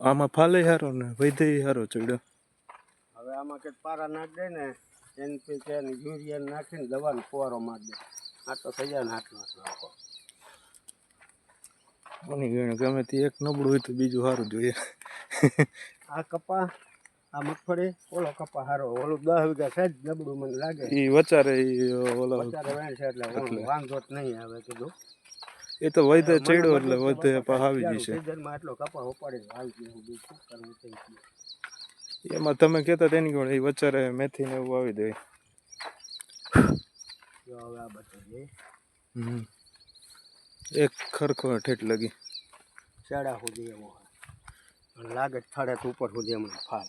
આમાં ફાલે હારો ને વૈધે હારો ચડ્યો. હવે આમાં કંઈક પારા નાખ દે ને NPK ને યુરિયા નાખીને દવાનો ફુવારો મારી દે. આ તો થઈ જાય ને આટલો નાખો. મને ગમે તે એક નબળું હોય તો બીજું સારું જોઈએ. આ કપા આ મગફળી ઓલો કપા હારો ઓલું 10 વીઘા સાઈડ નબળું મને લાગે. એ વચારે ઓલો વચારે વેણ છે એટલે વાંધો જ નહીં આવે કીધું. એ તો વૈધે ચડ્યો એટલે વૈધે આવી જશે. સીઝનમાં આટલો કપા ઉપાડી આવી ગયો હું બીજું કરવું થઈ ગયું. એમાં તમે કહેતા તેની કોણ એ વચારે મેથી ને એવું આવી દે. જો હવે આ બતાવીએ એક ખરખો ઠેઠ લગી શેડા સુધી એવો અને લાગે થડે તો ઉપર સુધી હમણાં ફાલ.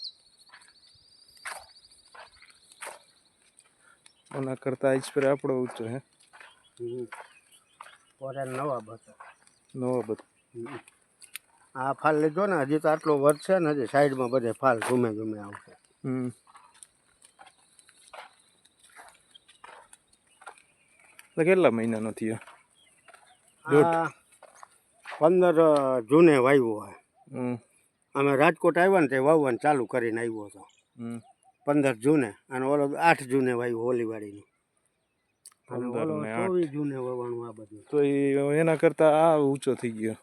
ઓના કરતા આજ પર આપણો ઊંચો હે. પોરે નવા બતા નવા બત આ ફાલ લીધો ને હજી તો આટલો વધશે ને હજી સાઈડમાં બધે ફાલ ધૂમે ધૂમે આવશે. કેટલા મહિનાનો થયો? 15 જૂને વાવ્યો હોય. અમે રાજકોટ આવ્યા ને તે વાવવાનું ચાલુ કરીને આવ્યો હતો 15 જૂને અને ઓલો 8 જૂને વાવ્યો હોલીવાડીનું અને ઓલો 24 જૂને વાવવાનું આ બધું. તો એના કરતા આ ઊંચો થઈ ગયો.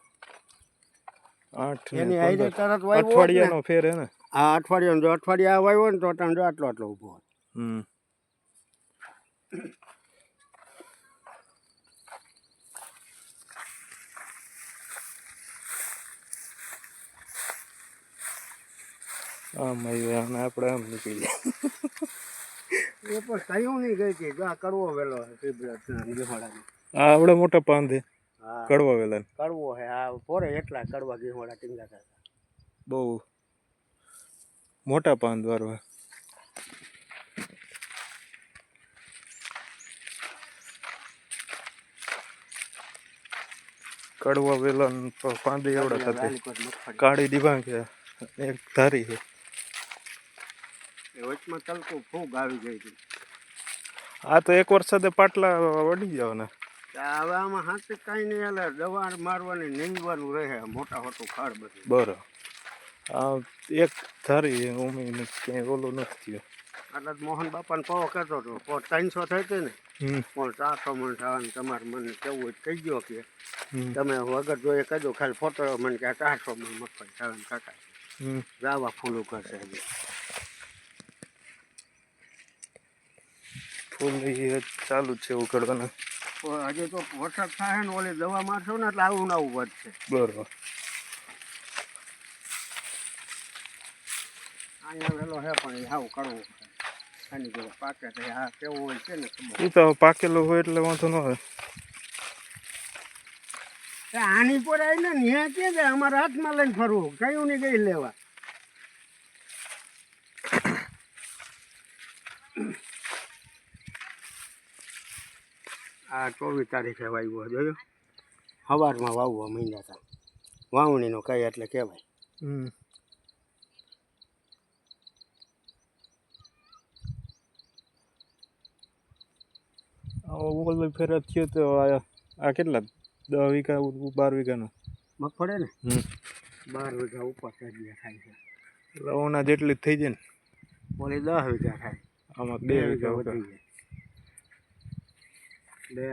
8 એની આઈડે તરત વાવ્યો અઠવાડિયાનો ફેર હે ને. આ અઠવાડિયાનો જો અઠવાડિયા આ વાવ્યો ને તો જો આટલો આટલો ઊભો હોય. આમ આવ્યા આપણે આમ નીકળી જાય. એ પણ કયું નહીં ગઈ કે જો આ કડવો વેલો ગીહોડાનો. આ આવડે મોટા પાંદે કડવા વેલા કડવો હે આ પોરે એટલા કડવા ગીહોડા ટીંગા થતા. બહુ મોટા પાંદ વાળો. કડવા વેલા પાંદે એવડા થતા. કાળી દિવાંગ છે એક ધારી છે. વચમાં તલકું ફૂગ આવી ગઈ હતી. આ તો એક વરસાદે પાટલા વળી જવાના. હવે આમાં હાથે કાંઈ નહીં હાલે દવા મારવાની નીંદવાનું રહે મોટા મોટું ખાડ બધું. બરાબર. આ એક ધારી ઉમીને ક્યાંય ઓલું નથી થયું. એટલે મોહન બાપાને પવો કહેતો હતો 300 થઈ હતી ને પણ 400 મણ થવાની તમારે મને કેવું હોય કહી ગયો કે તમે વગર જોઈએ કહેજો ખાલી ફોટો મને કે 400 મણ મગફળી થવાની કાકા જાવા ફૂલું કરશે હજી. ફૂલ ચાલુ જ છે ઉકળવાના. હજી તો વરસાદ થાય ને ઓલી દવા મારશો ને એટલે આવું નવું વધશે. બરોબર. અહીંયા વેલો હે પણ આવું કરવું આની જોડે પાકે તો આ કેવું હોય છે ને એ તો પાકેલું હોય એટલે વાંધો ન હોય. આની પર આવીને ન્યા કે છે અમારા હાથમાં લઈને ફરવું કયું નહીં ગઈ લેવા. આ 24 તારીખે વાવ્યો જોયો સવારમાં વાવવા માંડ્યા હતા. વાવણીનો કઈ એટલે કહેવાય. ઓલો ફેર થયો તો આ કેટલા 10 વીઘા 12 વીઘાનો મગફળી ને 12 વીઘા ઉપર ચડીએ થાય છે. ઓના જેટલી જ થઈ જાય ને. ઓલી 10 વીઘા થાય. આમાં 2 વીઘા વધી જાય.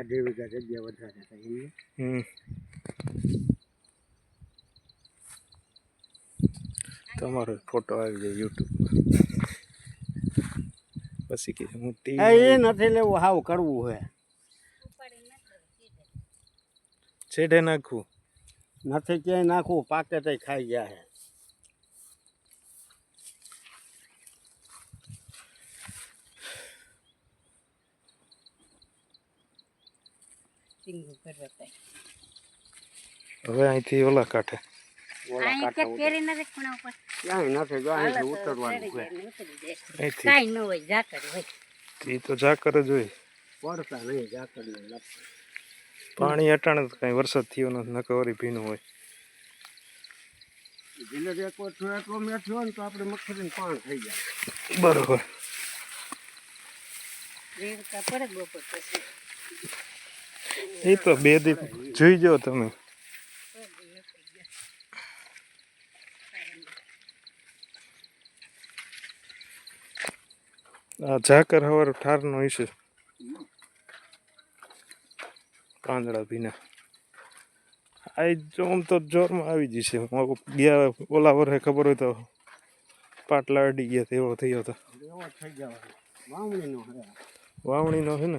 2 વીઘા જગ્યા વધારે થાય. તમારો ફોટો આવી જાય YouTube પછી કે હું એ નથી લેવું હાવ કરવું હે છેડે નાખવું નથી ક્યાંય નાખવું પાકે તો ખાઈ ગયા હે. હવે અહીંથી ઓલા કાંઠે ક્યાંય નથી જો અહીંથી ઉતરવાનું એ તો ઝાકર જ હોય. પડતા નહીં ઝાકર ને પાણી અટાણે કઈ વરસાદ થયો નથી નકર વળી ભીનું હોય. જેને એક વાર એટલો મેં થયો ને તો આપણે મગફળીને પાણ થઈ જાય. બરોબર. એ તો 2 દી જોઈ જાઓ તમે. આ ઝાકર હવાર ઠારનો હશે પાંદડા ભીના આ જો આમ તો જોરમાં આવી જશે ગયા ઓલા વરસે ખબર હોય તો પાટલા અડી ગયા એવો થયો હતો એવો થઈ જવાનો વાવણીનો હે વાવણીનો છે ને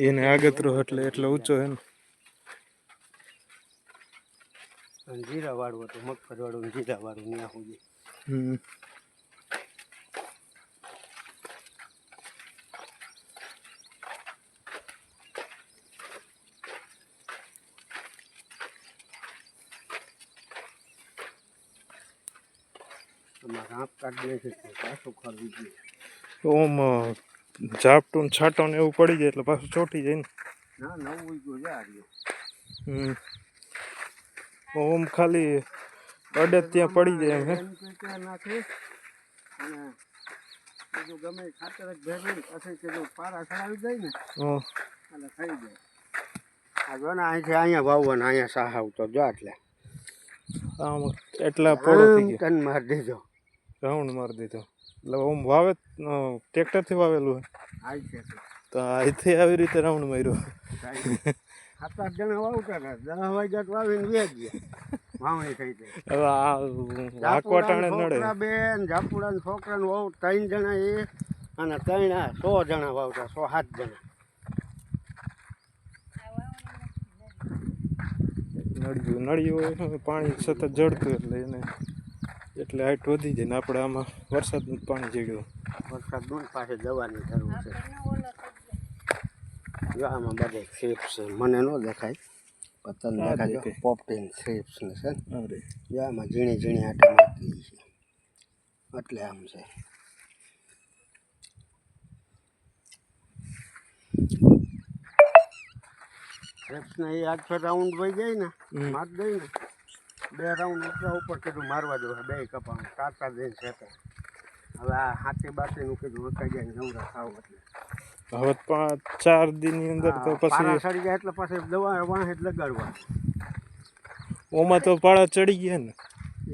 એને આગતરો એટલે ઊંચો હે ને જીરા વાળું હતું મગફળી વાળું જીરા વાળું ત્યાં સુધી આપ કાઢી નાખી પાછું ખરવી ગયું ઓમ ઝાપટું છાંટો ને એવું પડી જાય એટલે પાછું ચોટી જાય ને ના નવું ગયું છે આ રહ્યું ઓમ ખાલી અડે ત્યાં પડી જાય એમ હે ત્યાં નાખી અને બીજું ગમે ખાતર જ ભેગું પછી કીધું પારા ચડાવી જાય ને એટલે થઈ જાય આ જો ને અહીંથી અહીંયા વાવવાના અહીંયા સાહ આવતો જો એટલે આમ એટલા પોળો થઈ ગયો ટન મારી દીધો રાઉન્ડ મારી દીધો એટલે ઓમ વાવે ટ્રેક્ટરથી વાવેલું હે તો અહીંથી આવી રીતે રાઉન્ડ માર્યો 7-8 જણા વાવતા હતા 10 વાગ્યા વાવીને વેચ ગયા વાવણી થઈ ગઈ હવે આ વાકવાટાણે નડે બેન જાપુડા છોકરાને વાવ 3 જણા એ અને 100 જણા વાવતા 107 જણા નળિયું પાણી સતત જડતું એટલે હાઈટ વધી જાય ને આપણે આમાં વરસાદનું પાણી જડ્યું વરસાદનું પાસે દવાની જરૂર છે જો આમાં બધે શેપ્સ છે મને ન દેખાય પતંગ દેખાય પોપટીન શેપ્સ ને છે ને જો આમાં ઝીણી ઝીણી આટા મારતી છે એટલે આમ છે શેપ્સને એ 8 રાઉન્ડ વહી જાય ને માર દઈ ને 2 રાઉન્ડ ઉપર કીધું મારવા દો 2 કપામાં તાતા દઈને છે હવે આ હાથી બાતીનું કીધું વકાઈ જાય નવરા ખાવ એટલે હવે 4 દિનની અંદર તો પછી સડી જાય એટલે પછી દવા વાહે લગાડવા ઓમાં તો પાળા ચડી ગયા ને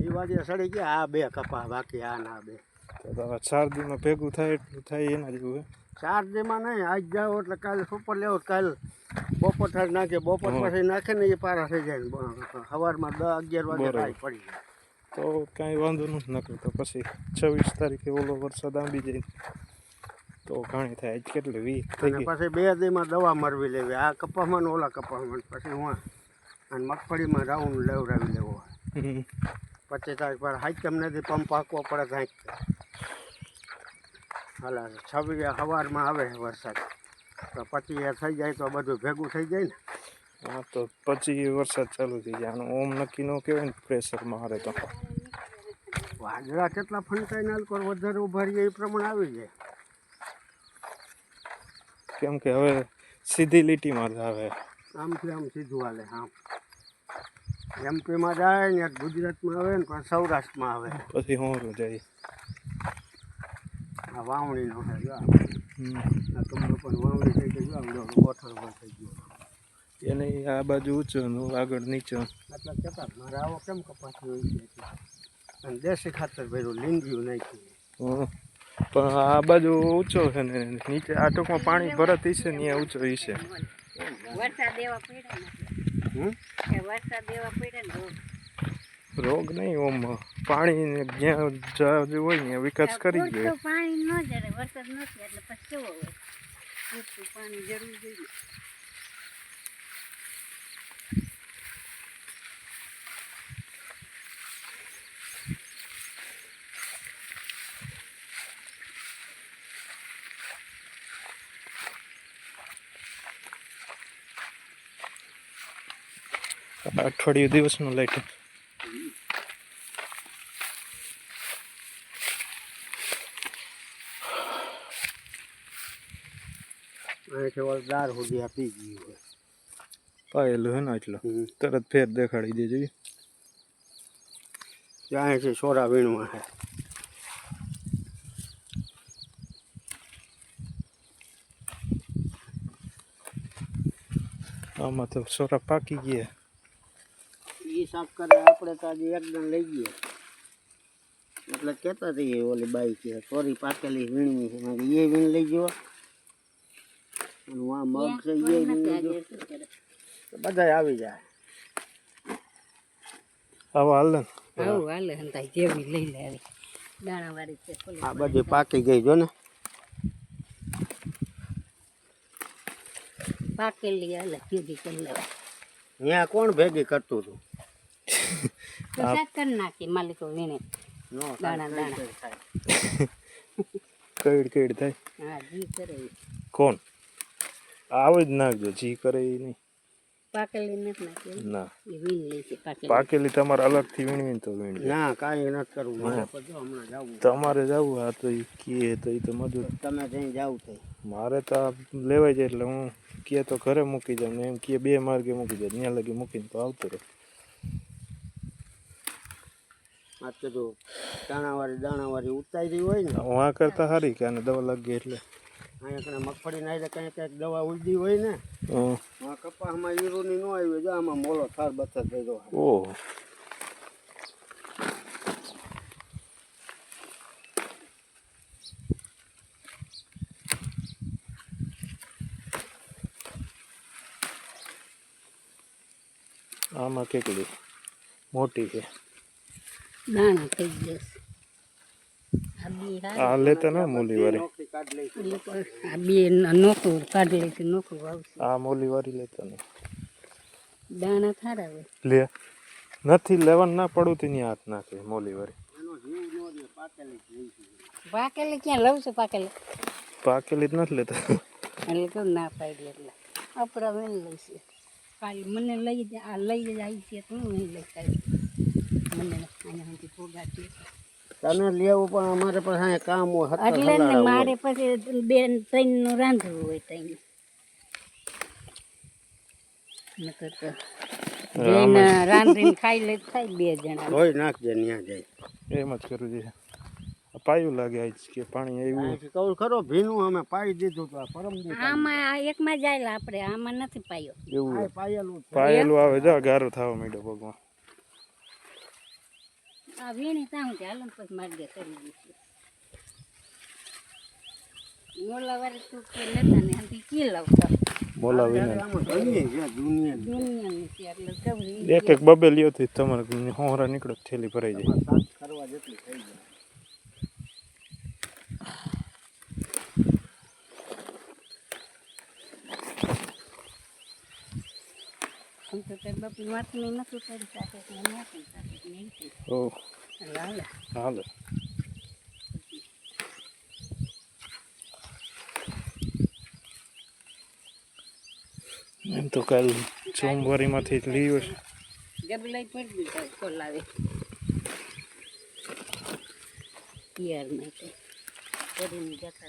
એ વાજે સડી ગયા આ 2 કપા બાકી આ ના 2 તો 4 દિનમાં ભેગું થાય એટલું થાય એના જેવું 4 દિનમાં નહીં આજ જાઓ એટલે કાલે સુપર લેવો કાલે બપોર થાય નાખે બપોર પછી નાખે ને એ પારા થઈ જાય સવારમાં 10-11 વાગે થાય પડી જાય તો કાંઈ વાંધો નથી નકર તો પછી 26 તારીખે ઓલો વરસાદ આંબી જાય તો ઘણી થાય આજ કેટલી 20 થઈ ગઈ પછી 2 દીમાં દવા મારવી લેવી આ કપામાં ને ઓલા કપામાં પછી હું અને મગફળીમાં રાઉન્ડ લેવડાવી લેવો 25 તારીખ પર હાઈકમ નથી પંપ હાંકવો પડે કાંઈક હાલા 26 સવારમાં આવે વરસાદ તો 25 થઈ જાય તો બધું ભેગું થઈ જાય ને હા તો પછી વરસાદ ચાલુ થઈ જાય આનું ઓમ નક્કી ન કહેવાય ને પ્રેશરમાં હારે તો વાદળા કેટલા ફંટાઈને અલકોર વધારે ઉભા રહીએ એ પ્રમાણે આવી જાય કેમ કે હવે સીધી લીટીમાં જ આવે આમથી આમ સીધું હાલે આમ એમપીમાં જાય ને ગુજરાતમાં આવે ને પણ સૌરાષ્ટ્રમાં આવે પછી હોરું જાય આ વાવણીનો છે જો તમને પણ વાવણી થઈ ગઈ જો ગોઠણ થઈ ગયો એને આ બાજુ ઊંચો આગળ નીચો એટલે કહેતા મારે આવો કેમ કપાસ હોય છે અને દેશી ખાતર ભર્યું લીંડિયું નાખ્યું પણ આ બાજુ ઊંચો છે ને નીચે આ ટૂંકમાં પાણી ભરત હશે ને ઊંચો હશે રોગ નહીં ઓમ પાણી જ્યાં જાજુ હોય ને વિકાસ કરી જાય પાણી ન જડે વરસાદ નથી એટલે પછી કેવો હોય પાણી જરૂર જોઈએ અઠવાડિયું દિવસનું લાઈટ અહીંથી વરદાર સુધી આપી ગયું હોય પાયેલું હે ને એટલો તરત ફેર દેખાડી દેજો ત્યાં છે સોરા વીણમાં છે આમાં તો સોરા પાકી ગયા એ સાફ કરે આપણે તો આજે એકદમ લઈ ગઈએ એટલે કહેતા રહીએ ઓલી બાઈ કે સોરી પાકેલી વીણવી છે મેં કીધું, એ વીણ લઈ ગયો અને આ મગ છે એ વીણ લઈ ગયો બધા આવી જાય આવો હાલ ને આવું હાલે હંતા જેવી લઈ લે આવી દાણાવાળી છે આ બધી પાકી ગઈ જો ને પાકેલી હાલે સીધી કરી લેવા ત્યાં કોણ ભેગી કરતું હતું તો શાક કરી નાખી માલિકો વીણે નો દાણા દાણા કઈડ થાય હા જી કરે ઈ. કોણ આવું જ નાખજો જી કરે એ નહીં પાકેલી નથી નાખી ના એ વીણ લે છે પાકેલી પાકેલી તમારે અલગથી વીણવી તો વીણજો ના કાંઈ નથી કરવું મારે તો જો હમણાં જવું તમારે જવું આ તો એ કીએ તો એ તો મજૂર તમે ત્યાં જાવ તો મારે તો આ લેવાય જાય એટલે હું કહે તો ઘરે મૂકી જાઉં ને એમ કહે 2 માર્ગે મૂકી જાય ત્યાં લગી મૂકીને તો આવતો રહે આ તો જો દાણાવાળી ઉતારી હોય ને હું આ કરતા સારી કે આને દવા લાગી એટલે અહીંયા કણે મગફળી નાખી કંઈક દવા ઉડી હોય ને આ કપાસમાં ઈરુની ન આવી જો આમાં મોલો થાર બથર થઈ ગયો ઓહ આમાં કેટલી મોટી છે દાણા થઈ જશે આ બે આ લેતા ને મોલી વાળી આ બે નોખું કાઢી લઈશું નોખું આવશે આ મોલી વાળી લેતા ને દાણા થારા હોય લે નથી લેવાનું ના પડું તેની હાથ નાખે મોલી વાળી પાકેલી ક્યાં લઉં છું પાકેલી પાકેલી જ નથી લેતા એટલે તો ના પાડી એટલે આપણા વેણ લઈશું કાલે મને લઈ આ લઈ જાય છે તો હું લઈ કાઢી મને અહીંયાથી પોગાડી તને લેવું પણ અમારે પાસે અહીંયા કામ હોય એટલે ને મારે પછી 2-3 નું રાંધવું હોય તઈને નકર તો જઈને રાંધીને ખાઈ લે થાય 2 જણા ધોઈ નાખજે ત્યાં જાય એમ જ કરવું જોઈએ પાયું લાગે આજ કે પાણી આવ્યું કહું ખરો ભીનું અમે પાઈ દીધું તો આ પરમ દી આમાં આ એકમાં જાય આપણે આમાં નથી પાયો એવું પાયેલું છે. પાયેલું આવે જા ગારો થવા માંડ્યો પગમાં આ વીણી તાઉં છે હાલો ને પછી માર્ગે કરી દઈશું મોલા વારે તું કે લેતા ને આથી કી લાવતા બોલાવીને આમાં ઘણી છે દુનિયા દુનિયાની છે એટલે કવરી એક બબે લ્યો થી તમારે હોરા નીકળો થેલી ભરાઈ જાય સાફ કરવા જેટલી થઈ જાય આમ તો તે બાપુ વાતની નથી કરી સાથે ને નાખી સાથે નહીં થઈ ઓ એટલે હાલે હાલે એમ તો કાલ સોમવારીમાંથી લીવ છે ગબલાઈ પડી ગઈ કોલાવે યાર માટે કરીને જતા